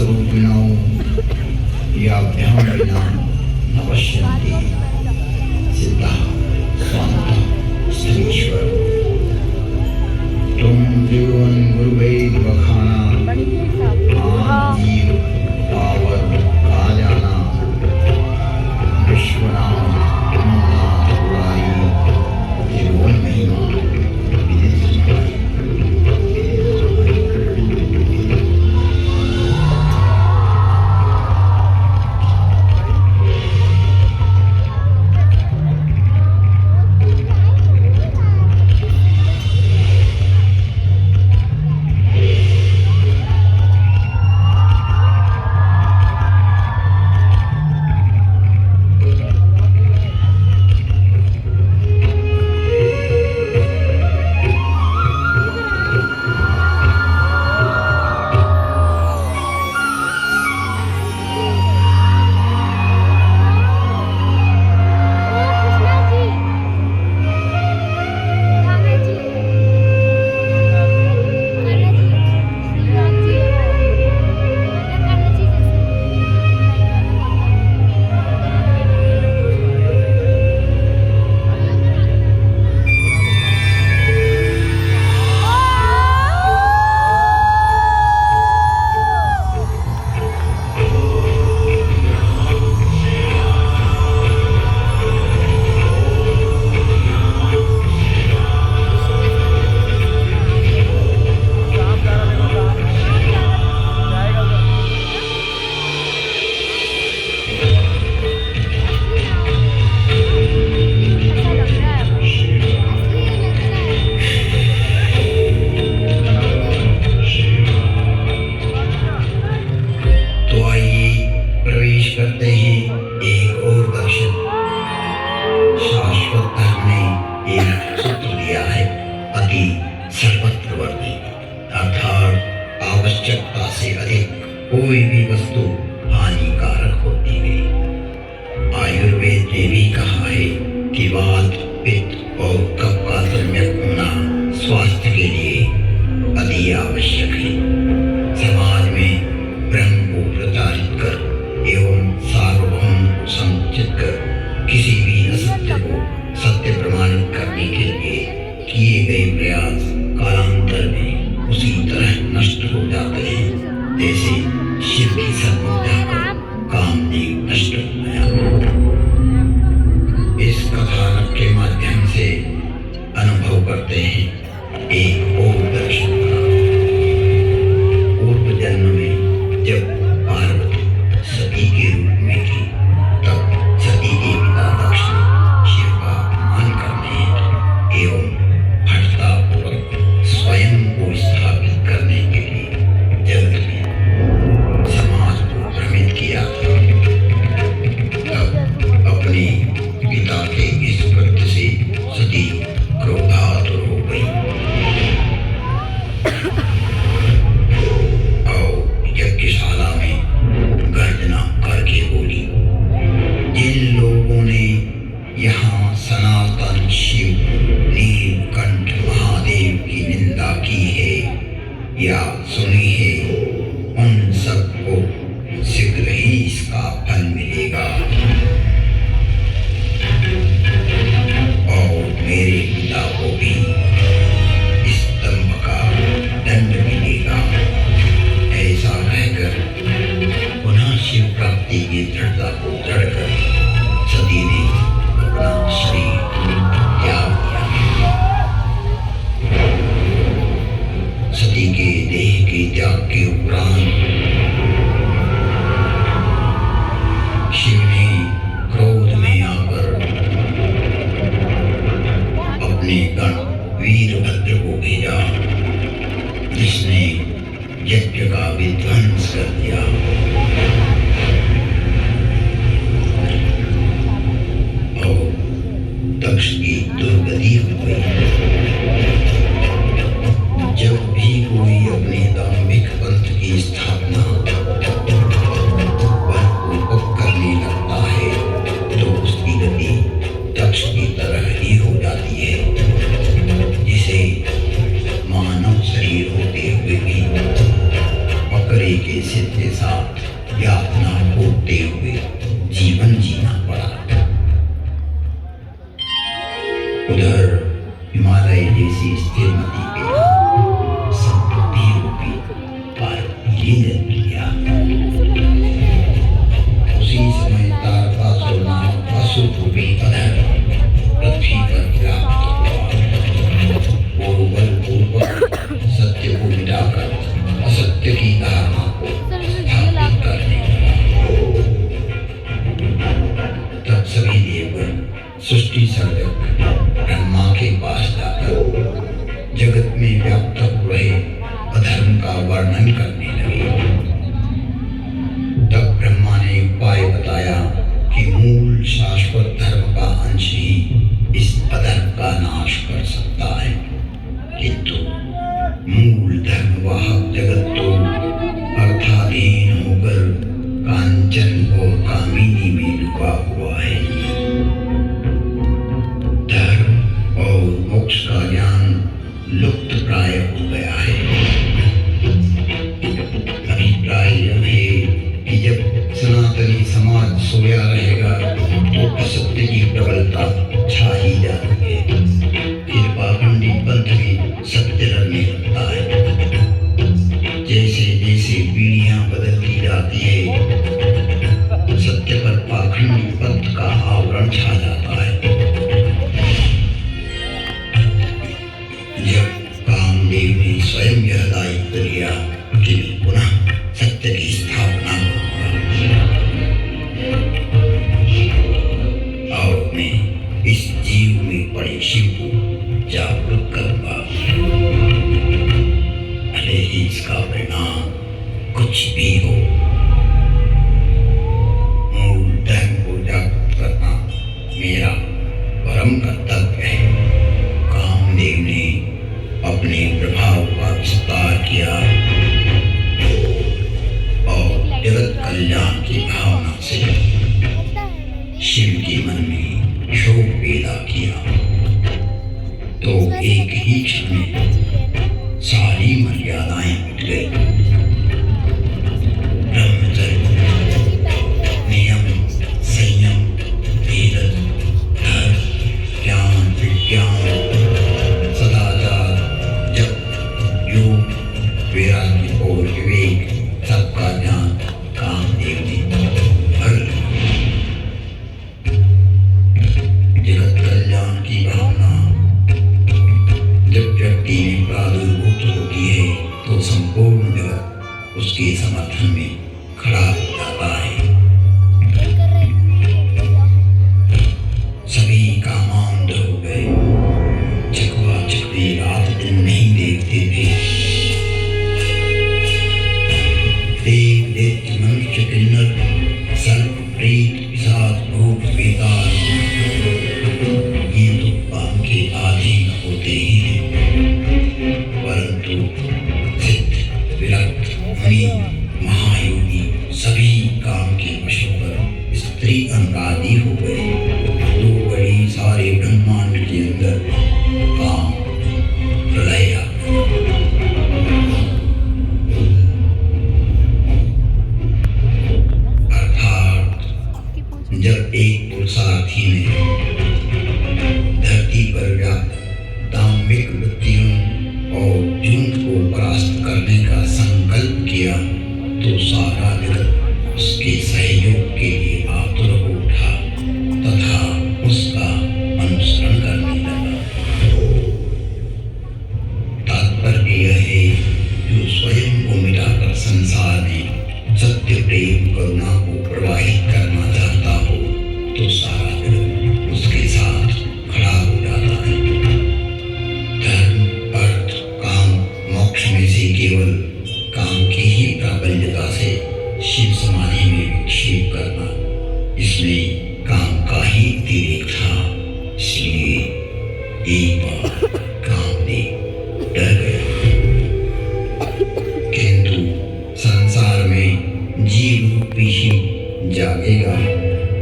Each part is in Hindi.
स्वरूपिणो याभ्यां विना न पश्यन्ति सिद्धः स्वान्तः स्थलीश्वरो तुम त्रिभुवन गुरुवे बखाना जीव पावर आजाना विश्वनाम नाथ बुराई त्रिभुवन महिमा विदित सुनाई। करते ही एक और दर्शन शाश्वत धर्म ने एक सूत्र दिया है, अति सर्वत्रवर्ती, अर्थात आवश्यकता से अधिक कोई भी वस्तु हानिकारक होती है। आयुर्वेद ने भी कहा है कि वात, पित्त और कफ का सम्यक होना स्वास्थ्य के लिए अति आवश्यक है। समाज में ब्रह्म को प्रचारित कर एवं सार्वभौम को संचित कर किसी भी असत्य को सत्य प्रमाणित करने के लिए किए गए प्रयास कालांतर में उसी तरह नष्ट हो जाते हैं जैसे शिव की सर्वोदय पर कामदेव नष्ट हो गया। इस कथानक के माध्यम से अनुभव करते हैं एक और दर्शन का। पूर्व जन्म में जब पार्वती सती के रूप में थी, तब सती के पिता दक्ष ने शिव का अपमान करने एवं हठतापूर्वक स्वयं को स्थापित करने के लिए जगत में समाज को भ्रमित किया था। तब अपने पिता के इस कृत्य से सती क्रोधातुर हो गई और यज्ञशाला में गर्जना करके बोली, जिन लोगों ने यहाँ सनातन शिव नीलकंठ महादेव की निंदा की है या सुनी है, उन सबको शीघ्र ही इसका फल मिलेगा और मेरे पिता को भी इस दंभ का दंड मिलेगा। ऐसा कहकर पुनः शिव प्राप्ति की दृढ़ता को दृढ़ कर सती ने अपना शरीर त्याग दिया। सती के देह के त्याग के उपरांत शिव ने क्रोध में आकर अपने गण वीरभद्र को भेजा, जिसने यज्ञ का विध्वंस कर दिया। और दक्ष की दुर्गति हो गई। जब भी कोई अपने दाम्भिक पंथ की स्थापना बलपूर्वक करने लगता है तो उसकी गति दक्ष की तरह ही हो जाती है, जिसे मानव शरीर होते हुए भी बकरे के सिर के साथ होते हुए जीवन जीना पड़ा। उधर हिमालय जैसी स्थिर नदी पे समृद्धि रूपी पार्वती ने किया। उसी समय तारकासुर नामक असुर रूपी अधर पृथ्वी पर व्याप्त हुआ। वो बलपूर्वक सत्य को मिटाकर असत्य की धारणा को स्थापित करने लगा। तब सभी देवगण सृष्टि सर्जक ब्रह्मा के पास जाकर जगत में व्याप्त हो रहे अधर्म का वर्णन करने लगे। तब ब्रह्मा ने उपाय बताया कि मूल शाश्वत धर्म का अंश ही इस अधर्म का नाश कर सकता है, किंतु मूल धर्मवाहक जगत तो अर्थाधीन होकर कांचन और कामिनी में डूबा हुआ है। धर्म और मोक्ष का ज्ञान लुप्त प्राय हो गया है। अभिप्राय यह है कि जब सनातनी समाज सोया रहेगा तो असत्य की प्रबलता छा ही जाती है। फिर पाखंडी पंथ भी सत्य लड़ने लगता है। जैसे जैसे पीढ़ियां बदलती जाती है, सत्य पर पाखंडी पंथ का आवरण छा जाता है। जब कामदेव ने स्वयं यह दायित्व लिया कि पुनः सत्य की स्थापना करूंगा और मैं इस जीव में पड़े शिव को जागरूक करूंगा, भले ही इसका परिणाम कुछ भी हो। मूल धर्म को जागरूक करना मेरा परम कर्तव्य है। कामदेव ने अपने प्रभाव का विस्तार किया और जगत कल्याण की भावना से शिव के मन में शोक पैदा किया। तो एक ही क्षण में सारी मर्यादाएं मिट गई। ब्रह्मचर्य, नियम, संयम, धीरज, धर्म, ज्ञान, विज्ञान, सदाचार, जप, योग, वैराग्य और विवेक, सबका ज्ञान कामदेव ने भर लिया। जगत कल्याण की भावना जब व्यक्ति में प्रादुर्भूत होती है तो संपूर्ण जगत उसके समर्थन में खड़ा हो जाता है। सभी कामांध हो गए। चकवा चकवे रात दिन नहीं देखते थे। देव दैत्य मनुष्य किन्नर सर्प प्रेत पिशाच भूत बेताल ये तो काम के अधीन होते ही हैं, परंतु सिद्ध विरक्त मुनि महायोगी सभी काम के वश पर स्त्री अनुरागी हो गए। दो घड़ी सारे ब्रह्मांड के अंदर काम प्रलय आ गया। अर्थात जब एक पुरुषार्थी ने धरती पर व्याप्त दाम्भिक वृत्तियों और झूठ को परास्त करने का संकल्प किया तो सारा जगत उसके सहयोग के लिए आतुर हो उठा तथा उसका अनुसरण करने लगा। तात्पर्य यह है, जो स्वयं को मिटाकर संसार में सत्य प्रेम करुणा को प्रवाहित करना चाहता हो तो सारा जगत उसके साथ खड़ा हो जाता है। धर्म, अर्थ, काम, मोक्ष में से केवल काम की ही प्राबल्यता से शिव समाधि में विक्षेप करना, इसमें काम का ही अतिरेक था। इसलिए एक बार कामदेव डर गया। किंतु संसार में जीव रूपी शिव जागेगा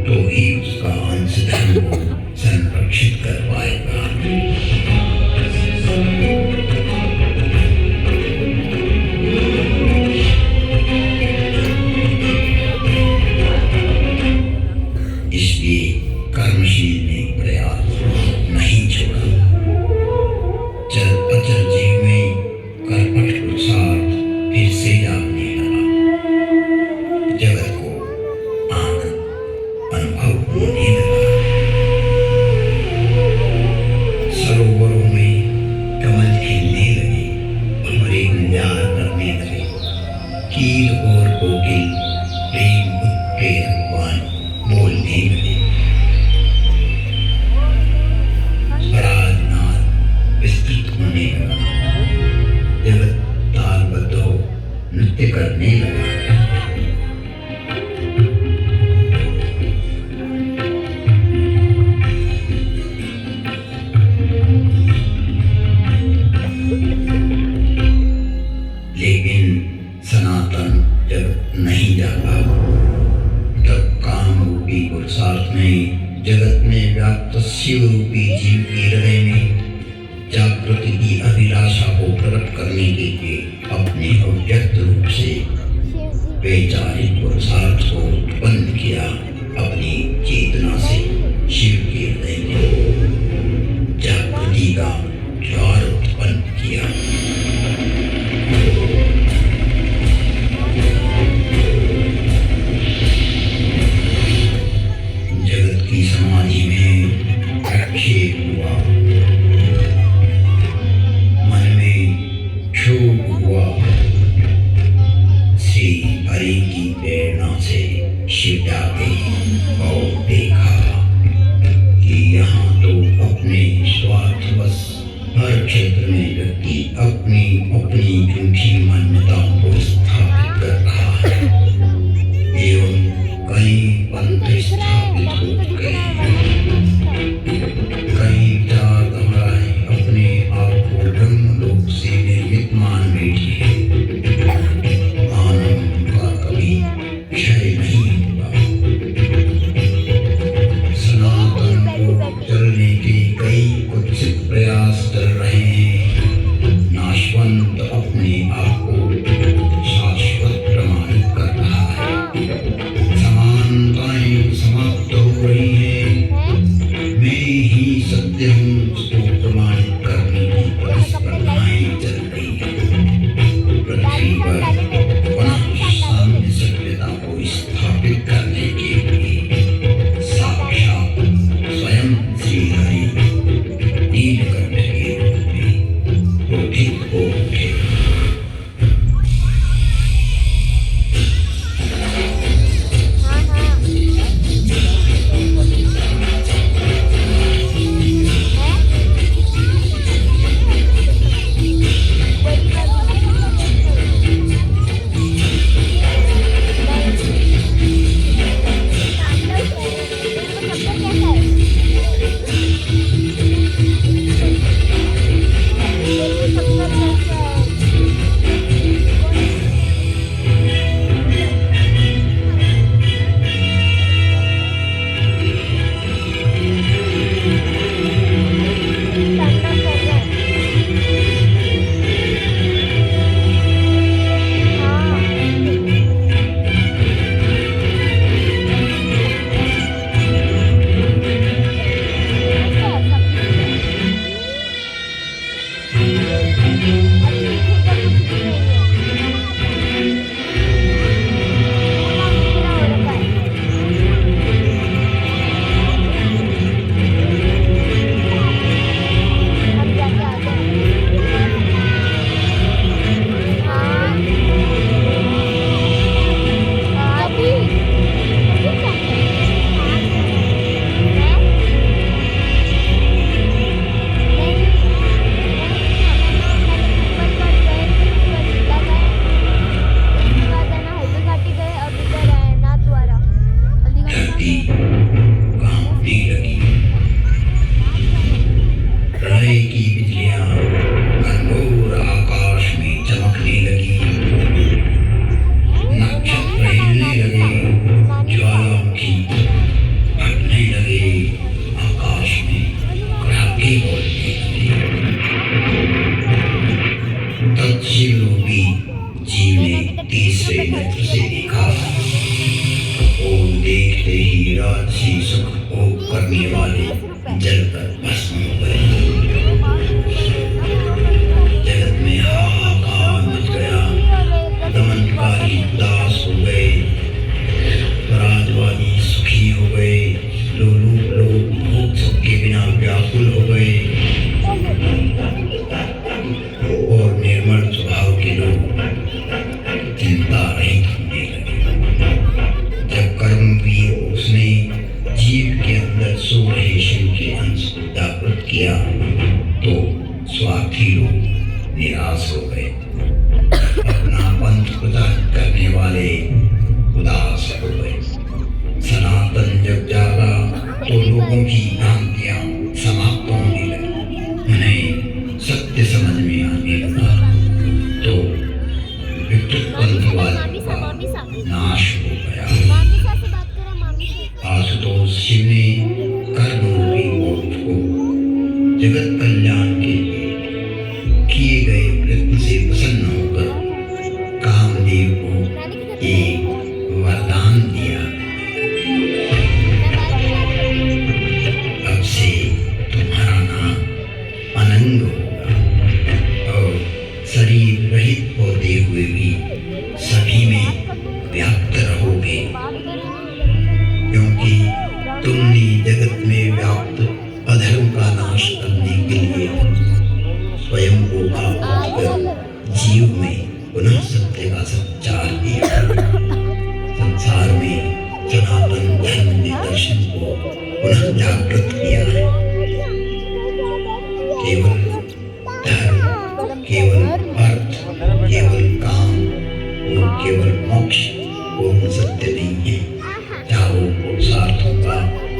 तो ही उसका अंश धर्म को संरक्षित कर पाएगा। विस्तृत होने लगा। जगत तालबद्ध हो नृत्य करने लगा। लेकिन सनातन जगत नहीं जागा। तब काम रूपी पुरुषार्थ ने जगत में व्याप्त शिव रूपी जीव के हृदय में जागृति की अभिलाषा को प्रकट करने के लिए अपने अव्यक्त रूप से वैचारिक पुरुषार्थ को उत्पन्न किया। अपनी चेतना से शिव के हृदय में जागृति का ज्वार उत्पन्न किया। जगत की समाधि में प्रक्षेप हुआ, मन में क्षोभ हुआ। श्री हरि की प्रेरणा से शिव जागे और देखा कि यहाँ तो अपने स्वार्थवश हर क्षेत्र में व्यक्ति अपनी अपनी झूठी मान्यताओं को स्थापित कर रहा है एवं कई पंथ स्थापित हो चुके हैं। कई विचारधाराएं अपने आप को ब्रह्मलोक से निर्मित मान बैठी है। मानव का कभी क्षय नहीं होगा। सनातन को चलने के कई कुत्सित प्रयास चल रहे हैं। नाशवंत अपने आप को शाश्वत प्रमाणित कर रहा है। समानताएं समाप्त हो रही है। मैं ही सत्य हूँ उसको प्रमाणित करने की प्रतिस्पर्धाएं चल रही है। पृथ्वी पर पुनः साम्य सभ्यता को स्थापित करने के लिए साक्षात स्वयं श्री हरि नीलकंठ के रूप में क्रोधित हो उठे। करने वाले जलकर भस्म हो गए। जगत में हाहाकार मच गया। दमनकारी दास हो गए, राजवादी सुखी हो गए, लोग भूख सबके बिना व्याकुल हो गए और निर्मल स्वभाव के लोग चिंता रहित होने लगे। जब कर्मवीर उसने जीव के अंदर सो रहे शिव के अंश को स्वार्थी लोग निराश हो गए, अपना पंथ प्रचार करने वाले उदास हो गए। सनातन जब जागा तो लोगों की भ्रांतियां समाप्त होने लगी, उन्हें सत्य समझ में आने लगा। तो विकृत पंथवाद का नाश हो गया। आशुतोष शिव ने कर्म रूपी मोक्ष को जगत कल्याण के लिए किए गए प्रयत्न से प्रसन्न होकर कामदेव को एक वरदान दिया। अब से तुम्हारा नाम अनंग होगा और शरीर रहित होते हुए भी सभी में व्याप्त रहोगे, क्योंकि तुमने जगत में व्याप्त अधर्म का नाश करने के लिए स्वयं को भाग कर जीव में पुनः सत्य का संचार किया। संसार में सनातन धर्म के दर्शन को पुनः जागृत किया है। केवल धर्म, केवल अर्थ, केवल काम और केवल मोक्ष पूर्ण सत्य नहीं है। चारों पुरुषार्थों का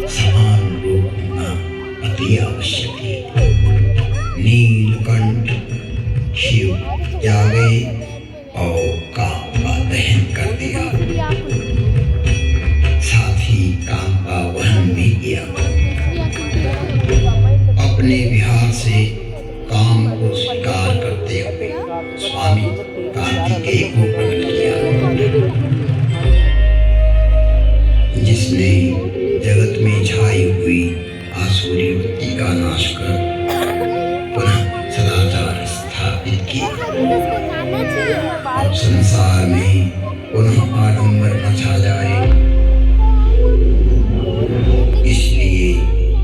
समान रूप होना अति आवश्यक है। नीलकंठ शिव जागे और काम का दहन कर दिया, साथ ही काम का वहन भी किया। अपने विहार से काम को स्वीकार करते हुए स्वामी कार्तिकेय को प्रकट किया, जिसने जगत में छाई हुई आसुरी वृत्ति का नाश कर पुनः सदाचार स्थापित किया। अब संसार में पुनः आडंबर न छा जाए, इसलिए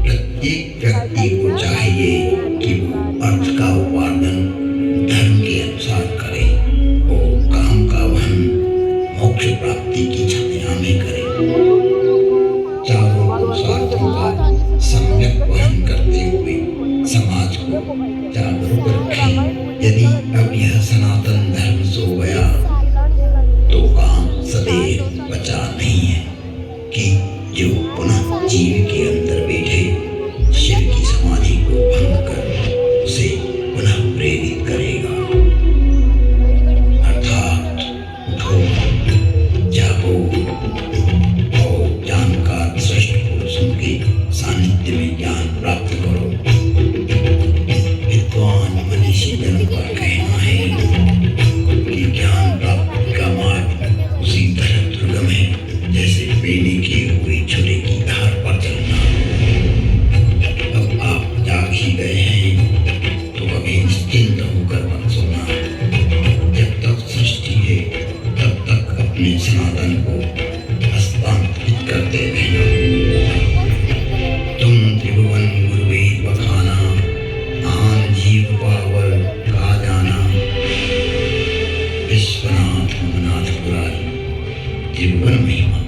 प्रत्येक व्यक्ति को चाहिए कि वो अर्थ का उपार्जन धर्म के अनुसार करे और काम का वहन मोक्ष प्राप्ति की छाया में करे। चारों पुरुषार्थों का सम्यक वहन करते हुए समाज को जागरूक रखें। यदि अब यह सनातन धर्म सो गया तो काम सदैव बचा नहीं है कि जो पुनः जीव के अंदर बैठे शिव की समाधि को भंग कर उसे पुनः प्रेरित करेगा। अर्थात उठो, जागो और जानकार श्रेष्ठ पुरुषों के सानिध्य में ज्ञान प्राप्त करो। विद्वान मनीषी जनों का कहना है कि ज्ञान प्राप्ति का मार्ग उसी तरह दुर्गम है जैसे बेनी किए हुए छुरे की धार पर चलना। अब आप जाग ही गए हैं तो अभी निश्चिंत होकर मत सोना। जब तक सृष्टि है तब तक अपने सनातन को हस्तांतरित करते रहना। तुम त्रिभुवन गुरुवेद बखाना, आन जीव पावर का जाना। विश्वनाथ मनाथ पुरारी त्रिभुवन महिमा।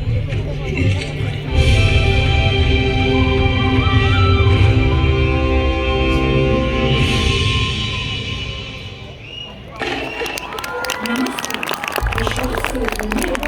नमस्कार।